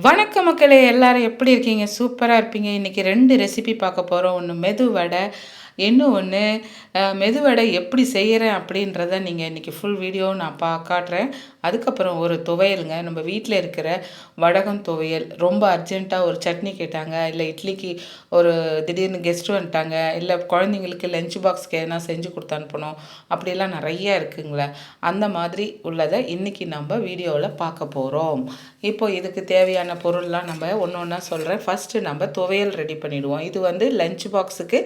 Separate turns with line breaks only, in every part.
வணக்க மக்களே! எல்லாரும் எப்படி இருக்கீங்க? சூப்பரா இருப்பீங்க. இன்னைக்கு 2 ரெசிபி பார்க்க போறோம். ஒண்ணு மெதுவடை, இன்னும் ஒண்ணு மெதுவடை எப்படி செய்யறேன் அப்படின்றத நீங்க இன்னைக்கு ஃபுல் வீடியோ நான் காட்டுறேன். அதுக்கப்புறம் ஒரு துவையலுங்க. நம்ம வீட்ல இருக்கிற வடகம் துவையல். ரொம்ப அர்ஜென்ட்டா ஒரு சட்னி கேட்டாங்க, இல்ல இட்லிக்கு ஒரு திடீர்னு கெஸ்ட் வந்துட்டாங்க, இல்ல குழந்தைங்களுக்கு லஞ்ச் பாக்ஸ்க்கு எதனா செஞ்சு குடுத்து அனுப்பணும். அப்படிலாம் நெறைய இருக்குங்களே. அந்த மாதிரி உள்ளத இன்னைக்கு நம்ம வீடியோல பார்க்க போறோம். இப்போ இதுக்கு தேவையான பொருள்லாம் நம்ம ஒன்று ஒன்றா சொல்கிறேன். ஃபஸ்ட்டு நம்ம துவையல் ரெடி பண்ணிவிடுவோம். இது வந்து லஞ்ச் பாக்ஸுக்கு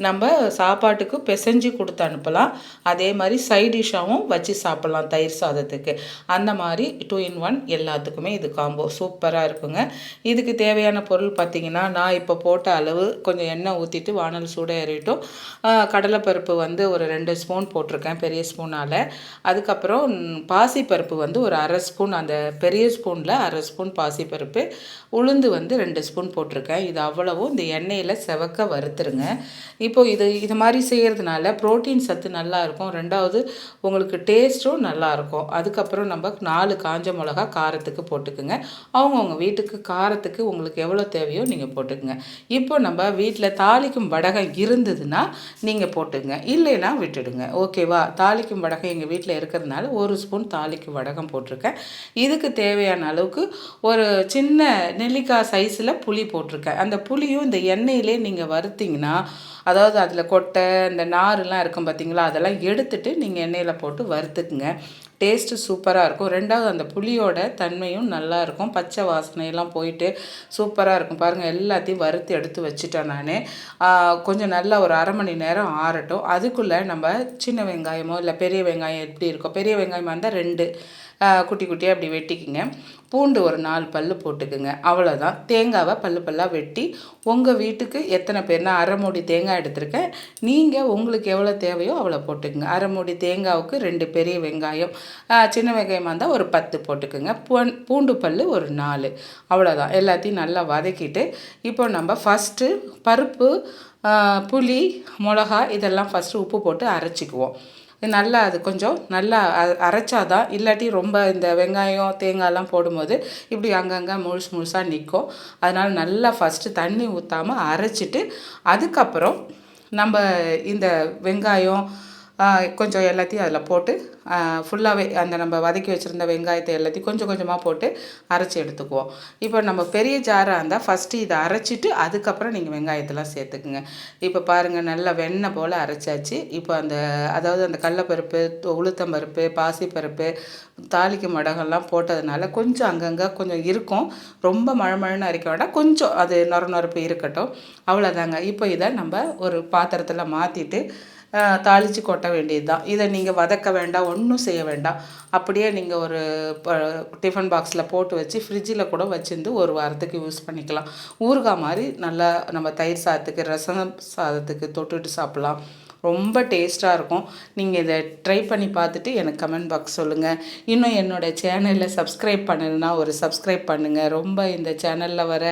நம்ம சாப்பாட்டுக்கு பிசைஞ்சு கொடுத்து அனுப்பலாம். அதே மாதிரி சைட் டிஷ்ஷாகவும் வச்சு சாப்பிட்லாம் தயிர் சாதத்துக்கு. அந்த மாதிரி 2 in 1 எல்லாத்துக்குமே இது காம்போ சூப்பராக இருக்குங்க. இதுக்கு தேவையான பொருள் பார்த்திங்கன்னா, நான் இப்போ போட்ட அளவு கொஞ்சம் எண்ணெய் ஊற்றிட்டு வானல் சூடாக ஏறிட்டும். கடலைப்பருப்பு வந்து ஒரு 2 ஸ்பூன் போட்டிருக்கேன் பெரிய ஸ்பூனால். அதுக்கப்புறம் பாசிப்பருப்பு வந்து ஒரு அரை ஸ்பூன், அந்த பெரிய ஸ்பூனில் அரை ஸ்பூன் பாசிப்பருப்பு, உளுந்து வந்து 2 ஸ்பூன் போட்டிருக்கேன். இது அவ்வளவும் இந்த எண்ணெயில் செவக்க வறுத்துருங்க. இப்போது இது மாதிரி செய்கிறதுனால ப்ரோட்டீன் சத்து நல்லாயிருக்கும். ரெண்டாவது உங்களுக்கு டேஸ்ட்டும் நல்லாயிருக்கும். அதுக்கப்புறம் நம்ம 4 காஞ்ச மிளகா காரத்துக்கு போட்டுக்குங்க. அவங்கவுங்க வீட்டுக்கு காரத்துக்கு உங்களுக்கு எவ்வளோ தேவையோ நீங்கள் போட்டுக்குங்க. இப்போ நம்ம வீட்டில் தாளிக்கும் வடகம் இருந்ததுன்னா நீங்கள் போட்டுங்க, இல்லைன்னா விட்டுடுங்க. ஓகேவா? தாளிக்கும் வடகம் எங்கள் வீட்டில் இருக்கிறதுனால 1 ஸ்பூன் தாளிக்கும் வடகம் போட்டிருக்கேன். இதுக்கு தேவையான அளவுக்கு ஒரு சின்ன நெல்லிக்காய் சைஸில் புளி போட்டிருக்கேன். அந்த புளியும் இந்த எண்ணெயிலே நீங்கள் வறுத்திங்கன்னா, அதாவது அதில் கொட்டை இந்த நார்லாம் இருக்கும் பார்த்தீங்களா, அதெல்லாம் எடுத்துட்டு நீங்கள் எண்ணெயில் போட்டு வறுத்துக்குங்க. டேஸ்ட்டு சூப்பராக இருக்கும். ரெண்டாவது அந்த புளியோட தன்மையும் நல்லாயிருக்கும். பச்சை வாசனையெல்லாம் போயிட்டு சூப்பராக இருக்கும். பாருங்கள், எல்லாத்தையும் வறுத்து எடுத்து வச்சுட்டேன் நான். கொஞ்சம் நல்லா ஒரு அரை மணி நேரம் ஆறட்டும். அதுக்குள்ளே நம்ம சின்ன வெங்காயமோ இல்லை பெரிய வெங்காயம் எப்படி இருக்கும், பெரிய வெங்காயமாக இருந்தால் 2 குட்டி குட்டியாக அப்படி வெட்டிக்குங்க. பூண்டு ஒரு 4 பல் போட்டுக்குங்க. அவ்வளோதான். தேங்காவை பல்லாக வெட்டி உங்கள் வீட்டுக்கு எத்தனை பேர்னா அரை மூடி தேங்காய் எடுத்திருக்கேன். நீங்கள் உங்களுக்கு எவ்வளோ தேவையோ அவ்வளோ போட்டுக்குங்க. அரை மூடி தேங்காவுக்கு 2 பெரிய வெங்காயம், சின்ன வெங்காயமாக இருந்தால் ஒரு 10 போட்டுக்குங்க. பூண்டு பல் ஒரு 4. அவ்வளோதான். எல்லாத்தையும் நல்லா வதக்கிட்டு இப்போ நம்ம ஃபஸ்ட்டு பருப்பு, புளி, மிளகா இதெல்லாம் ஃபஸ்ட்டு உப்பு போட்டு அரைச்சிக்குவோம். நல்லா அது கொஞ்சம் நல்லா அரைச்சாதான், இல்லாட்டி ரொம்ப இந்த வெங்காயம் தேங்காயெல்லாம் போடும்போது இப்படி அங்கங்கே முழுசாக நிற்கும். அதனால் நல்லா ஃபஸ்ட்டு தண்ணி ஊற்றாமல் அரைச்சிட்டு அதுக்கப்புறம் நம்ம இந்த வெங்காயம் கொஞ்சம் எல்லாத்தையும் அதில் போட்டு ஃபுல்லாகவே அந்த நம்ம வதக்கி வச்சுருந்த வெங்காயத்தை எல்லாத்தையும் கொஞ்சம் கொஞ்சமாக போட்டு அரைச்சி எடுத்துக்குவோம். இப்போ நம்ம பெரிய ஜாராக இருந்தால் ஃபஸ்ட்டு இதை அரைச்சிட்டு அதுக்கப்புறம் நீங்கள் வெங்காயத்தெல்லாம் சேர்த்துக்குங்க. இப்போ பாருங்கள், நல்லா வெண்ணெய் போல் அரைச்சாச்சு. இப்போ அதாவது அந்த கடலைப்பருப்பு, உளுத்தம்பருப்பு, பாசிப்பருப்பு, தாளிக்கும் வடகம்லாம் போட்டதுனால கொஞ்சம் அங்கங்கே கொஞ்சம் இருக்கும். ரொம்ப மழன்னு அரைக்க வேண்டாம், கொஞ்சம் அது நொரப்பு இருக்கட்டும். அவ்வளோதாங்க. இப்போ இதை நம்ம ஒரு பாத்திரத்தில் மாற்றிட்டு தாளித்து கொட்ட வேண்டியது தான். இதை நீங்கள் வதக்க வேண்டாம், ஒன்றும் செய்ய வேண்டாம். அப்படியே நீங்கள் ஒரு டிஃபன் பாக்ஸில் போட்டு வச்சு ஃப்ரிட்ஜில் கூட வச்சுருந்து ஒரு வாரத்துக்கு யூஸ் பண்ணிக்கலாம். ஊறுகாய் மாதிரி நல்லா நம்ம தயிர் சாதத்துக்கு, ரசம் சாதத்துக்கு தொட்டுட்டு சாப்பிட்லாம். ரொம்ப டேஸ்ட்டாக இருக்கும். நீங்கள் இதை ட்ரை பண்ணி பார்த்துட்டு எனக்கு கமெண்ட் பாக்ஸ் சொல்லுங்கள். இன்னும் என்னோடய சேனலில் சப்ஸ்கிரைப் பண்ணலைன்னா ஒரு சப்ஸ்கிரைப் பண்ணுங்கள். ரொம்ப இந்த சேனலில் வர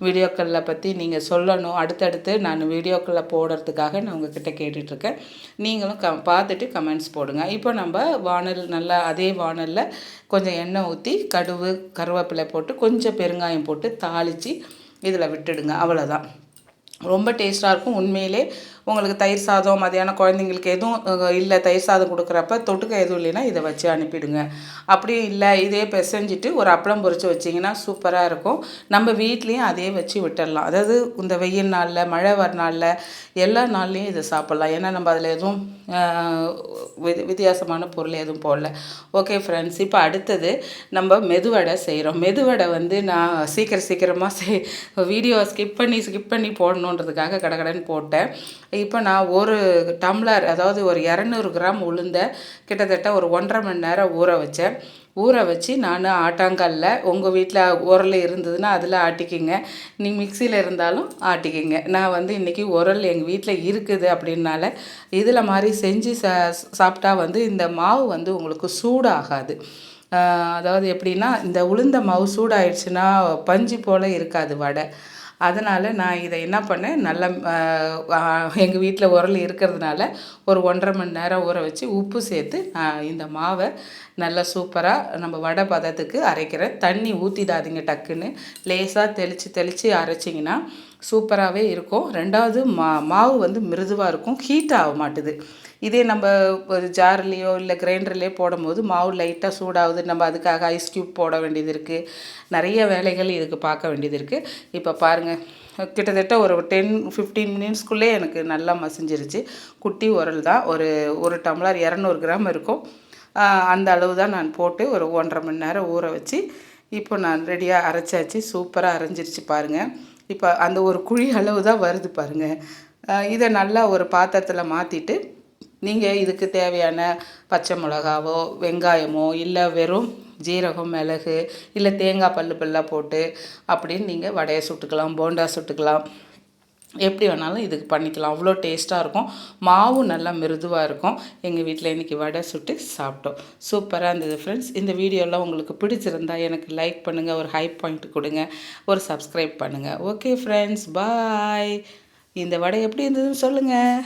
வீடியோக்களில் பற்றி நீங்கள் சொல்லணும். அடுத்தடுத்து நான் வீடியோக்களில் போடுறதுக்காக நான் உங்ககிட்ட கேட்டுட்ருக்கேன். நீங்களும் பார்த்துட்டு கமெண்ட்ஸ் போடுங்க. இப்போ நம்ம நல்லா அதே வானலில் கொஞ்சம் எண்ணெய் ஊற்றி கடுகு, கருவேப்பிலை போட்டு கொஞ்சம் பெருங்காயம் போட்டு தாளித்து இதில் விட்டுடுங்க. அவ்வளோதான். ரொம்ப டேஸ்ட்டாக இருக்கும். உண்மையிலே உங்களுக்கு தயிர் சாதம் மதியானம் குழந்தைங்களுக்கு எதுவும் இல்லை, தயிர் சாதம் கொடுக்குறப்ப தொட்டுக்க எதுவும் இல்லைன்னா இதை வச்சு அனுப்பிடுங்க. அப்படியும் இல்லை, இதே பிசைஞ்சிட்டு ஒரு அப்பளம் பொரித்து வச்சிங்கன்னா சூப்பராக இருக்கும். நம்ம வீட்லேயும் அதே வச்சு விட்டுடலாம். அதாவது இந்த வெயில் நாளில், மழை வர நாளில், எல்லா நாள்லேயும் இதை சாப்பிட்லாம். ஏன்னா நம்ம அதில் எதுவும் வித்தியாசமான பொருள் எதுவும் போடல. ஓகே ஃப்ரெண்ட்ஸ், இப்போ அடுத்தது நம்ம மெதுவடை செய்கிறோம். மெதுவடை வந்து நான் சீக்கிரமாக வீடியோ ஸ்கிப் பண்ணி போடணுன்றதுக்காக கடகடன்னு போட்டேன். இப்போ நான் ஒரு டம்ளர், அதாவது ஒரு 200 கிராம் உளுந்த கிட்டத்தட்ட ஒரு 1.5 மணி நேரம் ஊற வச்சு நான் ஆட்டாங்கல்ல, உங்கள் வீட்டில் உரல் இருந்ததுன்னா அதில் ஆட்டிக்கிங்க, நீ மிக்சியில் இருந்தாலும் ஆட்டிக்கிங்க. நான் வந்து இன்றைக்கி உரல் எங்கள் வீட்டில் இருக்குது அப்படின்னால இதில் மாதிரி செஞ்சு சாப்பிட்டா வந்து இந்த மாவு வந்து உங்களுக்கு சூடாகாது. அதாவது எப்படின்னா, இந்த உளுந்த மாவு சூடாயிடுச்சுன்னா பஞ்சு போல் இருக்காது வடை. அதனால் நான் இதை என்ன பண்ணேன், நல்லா எங்கள் வீட்டில் உரல் இருக்கிறதுனால ஒரு 1.5 மணி நேரம் ஊற வச்சு உப்பு சேர்த்து நான் இந்த மாவை நல்லா சூப்பராக நம்ம வடை பதத்துக்கு அரைக்கிறேன். தண்ணி ஊற்றிடாதீங்க, டக்குன்னு லேசாக தெளித்து அரைச்சிங்கன்னா சூப்பராகவே இருக்கும். ரெண்டாவது மாவு வந்து மிருதுவாக இருக்கும், ஹீட் ஆக மாட்டுது. இதே நம்ம ஒரு ஜார்லேயோ இல்லை கிரைண்டர்லேயோ போடும்போது மாவு லைட்டாக சூடாகுது, நம்ம அதுக்காக ஐஸ் க்யூப் போட வேண்டியது இருக்குது, நிறைய வேலைகள் இதுக்கு பார்க்க வேண்டியது இருக்குது. இப்போ பாருங்கள், கிட்டத்தட்ட ஒரு 10-15 மினிட்ஸ்க்குள்ளே எனக்கு நல்லா மசிஞ்சிருச்சு. குட்டி உரல் தான், ஒரு டம்ளர் 200 கிராம் இருக்கும். அந்த அளவு தான் நான் போட்டு ஒரு 1.5 மணி நேரம் ஊற வச்சு இப்போ நான் ரெடியாக அரைச்சாச்சு. சூப்பராக அரைஞ்சிருச்சு பாருங்கள். இப்போ அந்த ஒரு குழி அளவு தான் வருது பாருங்கள். இதை நல்லா ஒரு பாத்திரத்தில் மாற்றிட்டு நீங்கள் இதுக்கு தேவையான பச்சை மிளகாவோ வெங்காயமோ இல்லை வெறும் ஜீரகம், மிளகு, இல்லை தேங்காய் பல்லாக போட்டு அப்படின்னு நீங்கள் வடையை சுட்டுக்கலாம், போண்டா சுட்டுக்கலாம், எப்படி வேணாலும் இதுக்கு பண்ணிக்கலாம். அவ்வளோ டேஸ்ட்டாக இருக்கும். மாவும் நல்லா மிருதுவாக இருக்கும். எங்கள் வீட்டில் இன்றைக்கி வடை சுட்டு சாப்பிட்டோம். சூப்பராக இருந்தது ஃப்ரெண்ட்ஸ். இந்த வீடியோலாம் உங்களுக்கு பிடிச்சிருந்தா எனக்கு லைக் பண்ணுங்கள், ஒரு ஹை பாயிண்ட் கொடுங்க, ஒரு சப்ஸ்கிரைப் பண்ணுங்கள். ஓகே ஃப்ரெண்ட்ஸ், பாய். இந்த வடை எப்படி இருந்ததுன்னு சொல்லுங்கள்.